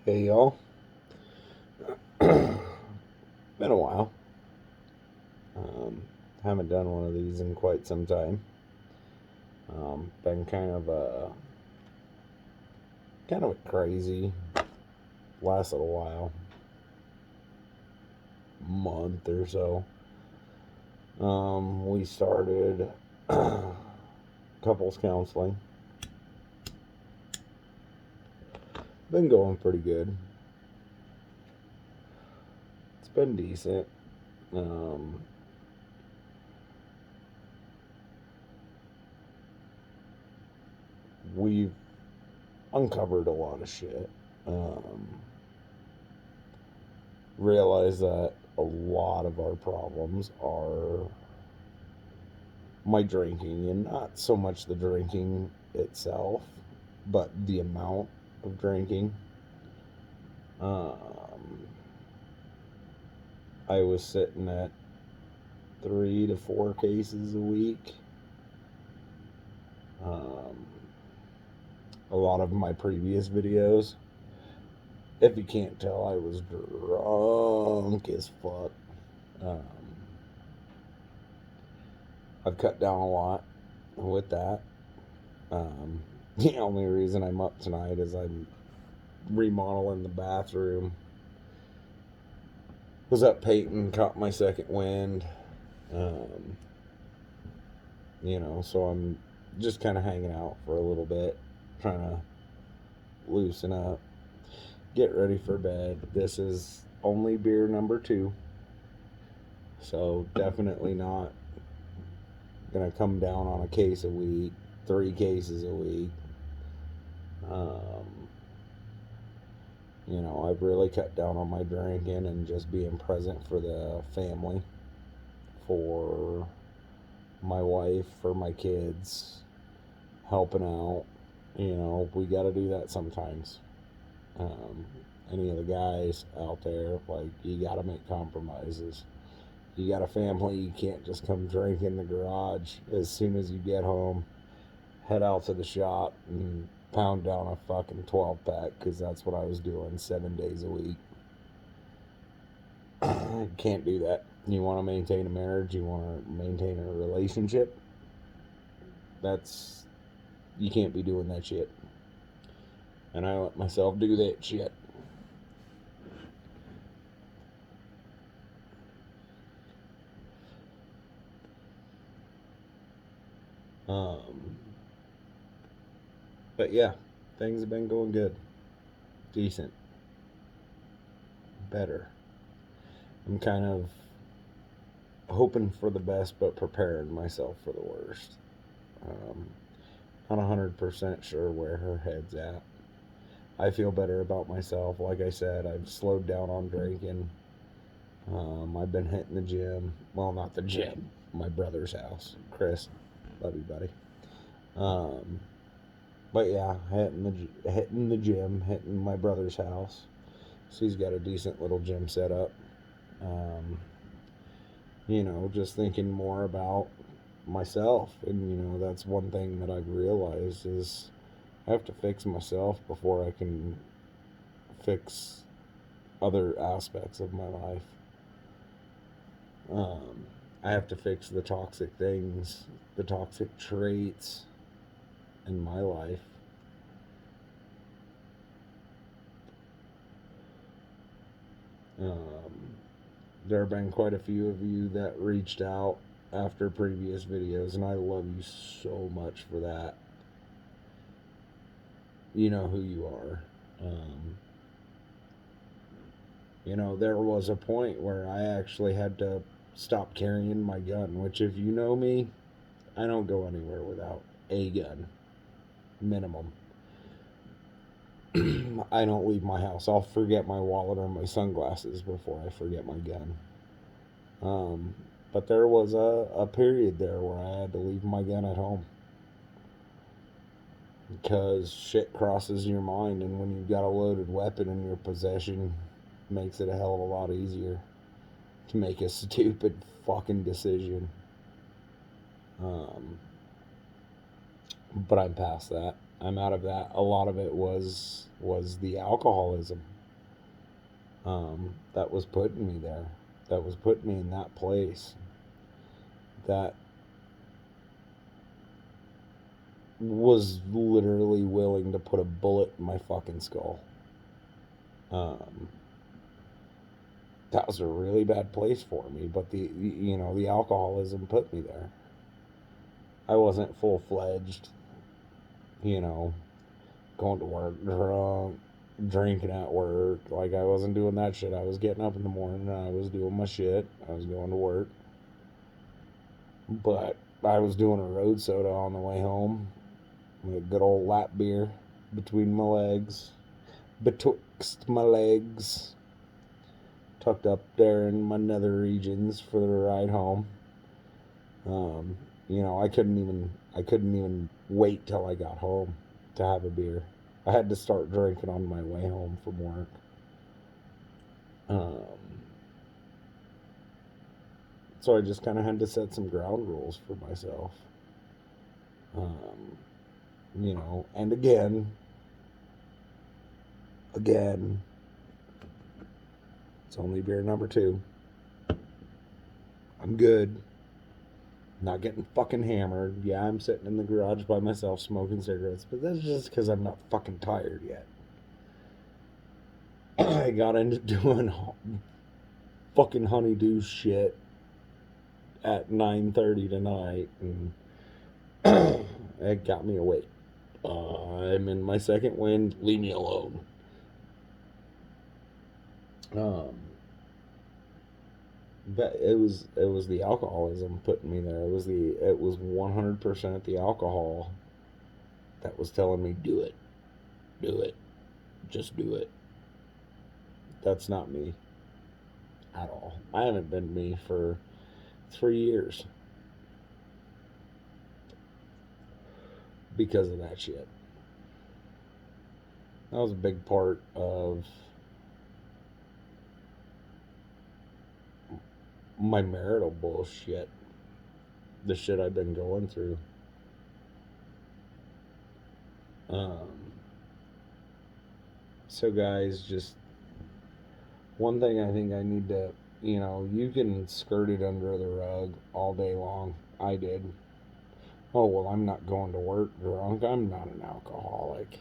Hey y'all. Been a while. Um, haven't done one of these in quite some time. Been kind of a crazy last little while, month or so. We started couples counseling. Been going pretty good. It's been decent. Um, we've uncovered a lot of shit. Um, realized that a lot of our problems are my drinking, and not so much the drinking itself, but the amount of drinking. Um, I was sitting at 3 to 4 cases a week. Um, a lot of my previous videos, if you can't tell, I was drunk as fuck. Um, I've cut down a lot with that. Um, the only reason I'm up tonight is I'm remodeling the bathroom. Was up painting, caught my second wind. Um, so I'm just kind of hanging out for a little bit, trying to loosen up, get ready for bed. This is only beer number 2, so definitely not gonna come down on a case a week, 3 cases a week. Um, I've really cut down on my drinking and just being present for the family, for my wife, for my kids, helping out. We got to do that sometimes. Um, any of the guys out there, like, you got to make compromises. You got a family, you can't just come drink in the garage. As soon as you get home, head out to the shop and pound down a fucking 12-pack, because that's what I was doing 7 days a week. Can't do that. You want to maintain a marriage, you want to maintain a relationship, you can't be doing that shit. And I let myself do that shit. Um, but yeah, things have been going good, decent, better. I'm kind of hoping for the best, but preparing myself for the worst. Um, not 100% sure where her head's at. I feel better about myself. Like I said, I've slowed down on drinking. I've been hitting the gym. Well, not the gym. My brother's house. Chris, love you, buddy. Um, but yeah, hitting the gym, hitting my brother's house. So he's got a decent little gym set up. Um, just thinking more about myself, and that's one thing that I've realized is I have to fix myself before I can fix other aspects of my life. I have to fix the toxic things, the toxic traits in my life. Um, there have been quite a few of you that reached out after previous videos, and I love you so much for that. You know who you are. There was a point where I actually had to stop carrying my gun, which, if you know me, I don't go anywhere without a gun, minimum. I don't leave my house. I'll forget my wallet or my sunglasses before I forget my gun. But there was a period there where I had to leave my gun at home because shit crosses your mind, and when you've got a loaded weapon in your possession, it makes it a hell of a lot easier to make a stupid fucking decision. But I'm past that. I'm out of that. A lot of it was the alcoholism. that was putting me there, that was putting me in that place, that was literally willing to put a bullet in my fucking skull. That was a really bad place for me, but the alcoholism put me there. I wasn't full-fledged, going to work drunk, drinking at work. Like, I wasn't doing that shit. I was getting up in the morning and I was doing my shit. I was going to work. But I was doing a road soda on the way home. With a good old lap beer between my legs. Betwixt my legs. Tucked up there in my nether regions for the ride home. I couldn't even wait till I got home to have a beer. I had to start drinking on my way home from work. So I just kind of had to set some ground rules for myself. And again, it's only beer number 2. I'm good. Not getting fucking hammered. Yeah, I'm sitting in the garage by myself smoking cigarettes, but that's just because I'm not fucking tired yet. I got into doing fucking honeydew shit at 9:30 tonight, and it got me awake. I'm in my second wind. Leave me alone. But it was the alcoholism putting me there. It was 100% the alcohol that was telling me, do it, just do it. That's not me at all. I haven't been me for 3 years because of that shit. That was a big part of my marital bullshit, the shit I've been going through. So guys, just one thing I think I need to, you can skirt it under the rug all day long. I did. Oh, well, I'm not going to work drunk. I'm not an alcoholic.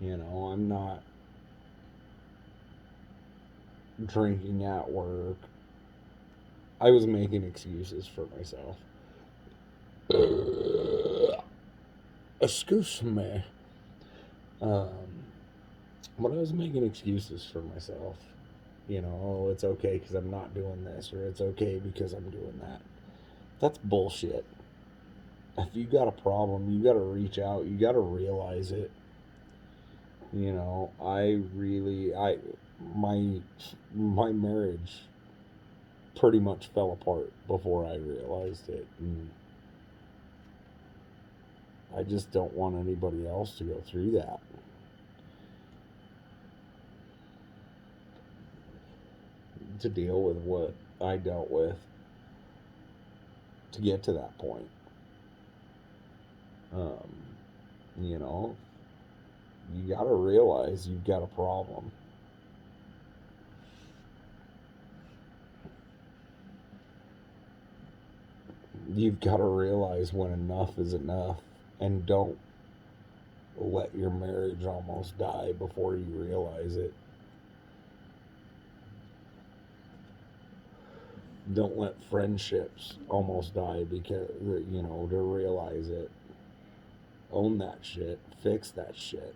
I'm not drinking at work. I was making excuses for myself. Excuse me. But I was making excuses for myself. Oh, it's okay because I'm not doing this, or it's okay because I'm doing that. That's bullshit. If you got a problem, you got to reach out. You got to realize it. My marriage pretty much fell apart before I realized it. And I just don't want anybody else to go through that. To deal with what I dealt with to get to that point. You gotta realize you've got a problem. You've got to realize when enough is enough, and don't let your marriage almost die before you realize it. Don't let friendships almost die because, to realize it. Own that shit. Fix that shit.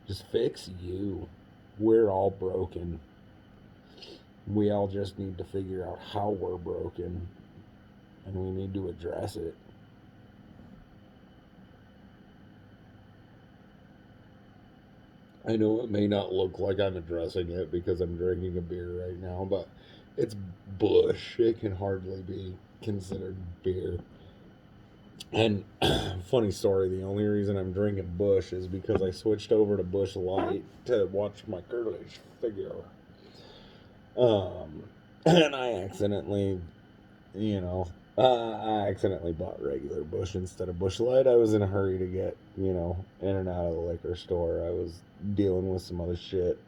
Just fix you. We're all broken. We all just need to figure out how we're broken, and we need to address it. I know it may not look like I'm addressing it because I'm drinking a beer right now, but it's Bush. It can hardly be considered beer. And funny story, the only reason I'm drinking Bush is because I switched over to Bush Light to watch my curlish figure. And I accidentally bought regular Bush instead of Bush Light. I was in a hurry to get, in and out of the liquor store. I was dealing with some other shit.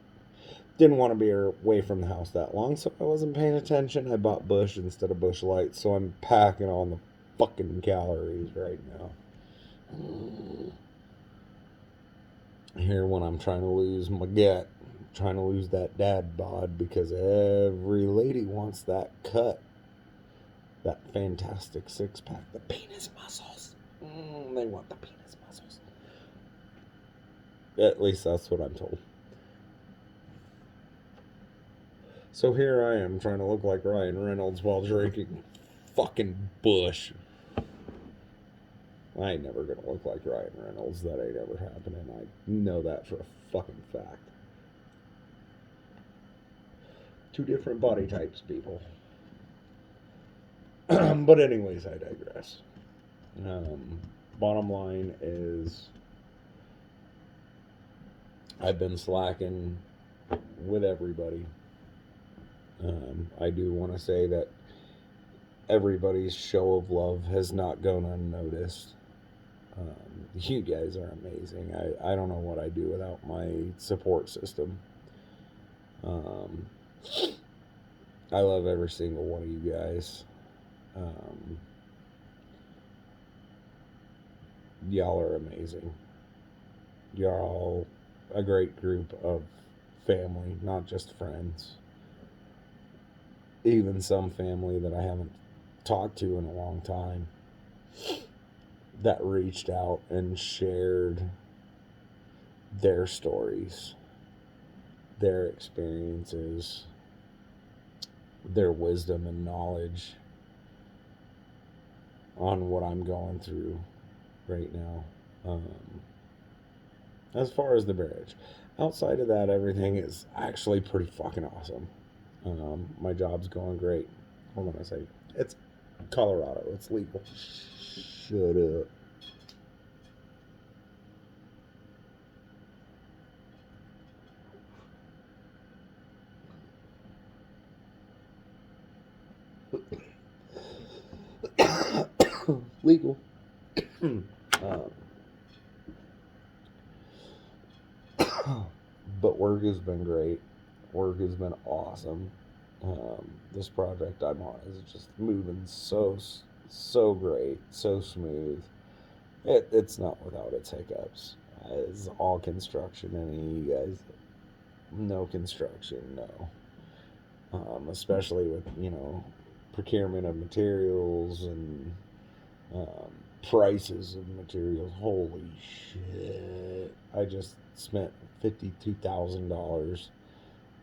didn't want to be away from the house that long, so I wasn't paying attention. I bought Bush instead of Bush Light, so I'm packing on the fucking calories right now. Here when I'm trying to lose my gut, trying to lose that dad bod, because every lady wants that cut, that fantastic six-pack, the penis muscles. They want the penis muscles. At least that's what I'm told. So here I am trying to look like Ryan Reynolds while drinking fucking Bush. I ain't never gonna look like Ryan Reynolds. That ain't ever happening. I know that for a fucking fact. Two different body types, people. But anyways, I digress. Bottom line is, I've been slacking with everybody. I do want to say that everybody's show of love has not gone unnoticed. You guys are amazing. I don't know what I'd do without my support system. I love every single one of you guys. Y'all are amazing. Y'all a great group of family, not just friends. Even some family that I haven't talked to in a long time that reached out and shared their stories, their experiences, their wisdom and knowledge on what I'm going through right now. As far as the marriage, outside of that, everything is actually pretty fucking awesome. My job's going great. Hold on a second. It's Colorado. It's legal. Shut up. Legal. But work has been great. Work has been awesome. This project I'm on is just moving so great, so smooth. It's not without its hiccups. It's all construction. Any of you guys, no construction, no. Especially with, procurement of materials and prices of materials. Holy shit. I just spent $52,000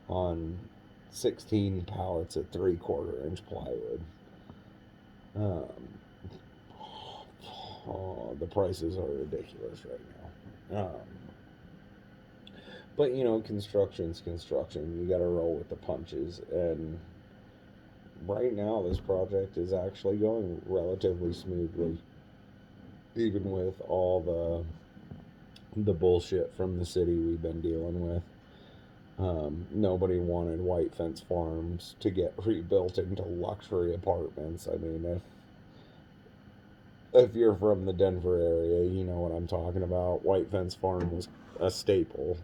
on 16 pallets of 3/4 inch plywood. The prices are ridiculous right now. But construction's construction. You gotta roll with the punches. And right now, this project is actually going relatively smoothly, even with all the bullshit from the city we've been dealing with. Nobody wanted White Fence Farms to get rebuilt into luxury apartments. I mean, if you're from the Denver area, you know what I'm talking about. White Fence Farm was a staple.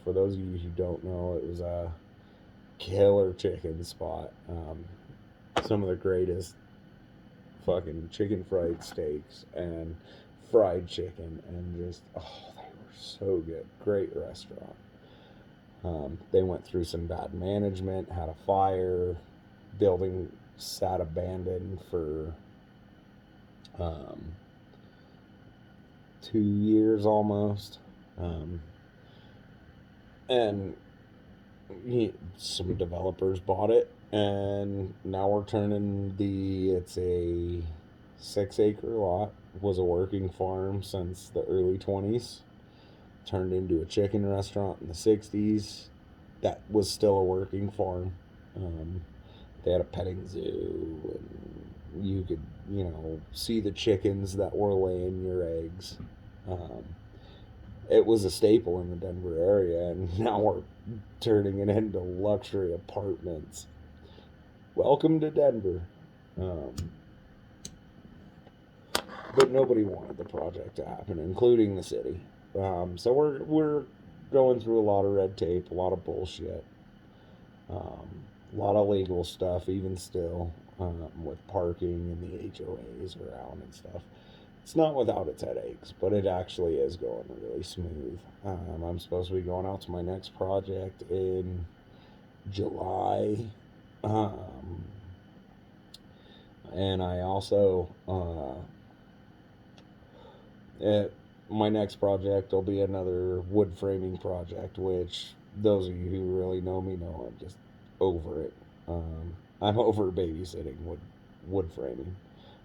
For those of you who don't know, it was a killer chicken spot. Some of the greatest fucking chicken fried steaks and fried chicken, and just, they were so good. Great restaurant. They went through some bad management, had a fire, building sat abandoned for 2 years almost. And some developers bought it, and now we're turning it's a 6-acre lot, was a working farm since the early 20s, turned into a chicken restaurant in the 60s. That was still a working farm. They had a petting zoo, and you could, see the chickens that were laying your eggs. It was a staple in the Denver area, and now we're turning it into luxury apartments. Welcome to Denver. But nobody wanted the project to happen, including the city. So we're going through a lot of red tape, a lot of bullshit, a lot of legal stuff, even still, with parking and the HOAs around and stuff. It's not without its headaches, but it actually is going really smooth. I'm supposed to be going out to my next project in July. And I also, my next project will be another wood framing project, which those of you who really know me know I'm just over it. I'm over babysitting wood framing.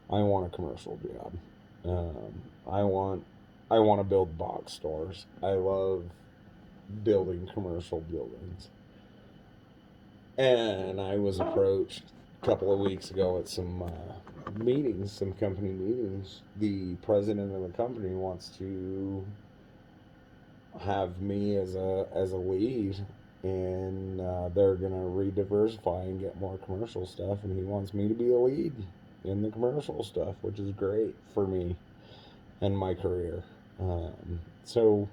I want a commercial job. I want to build box stores. I love building commercial buildings. And I was approached a couple of weeks ago at some meetings, some company meetings. The president of the company wants to have me as a lead, and they're gonna re-diversify and get more commercial stuff, and he wants me to be a lead in the commercial stuff, which is great for me and my career. So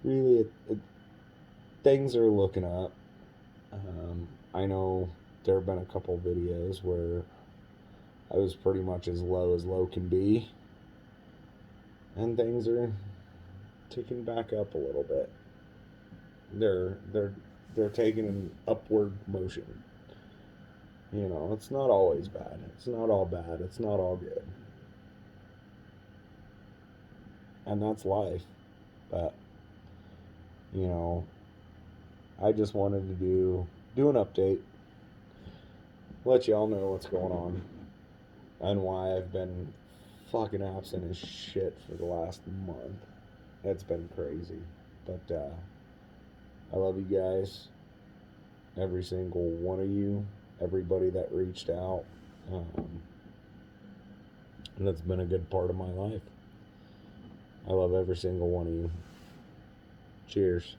really, things are looking up. I know there have been a couple videos where I was pretty much as low can be, and things are ticking back up a little bit. They're taking an upward motion. You know, it's not always bad. It's not all bad. It's not all good. And that's life. But you know, I just wanted to do an update, let y'all know what's going on and why I've been fucking absent as shit for the last month. It's been crazy. But I love you guys. Every single one of you. Everybody that reached out. And that's been a good part of my life. I love every single one of you. Cheers.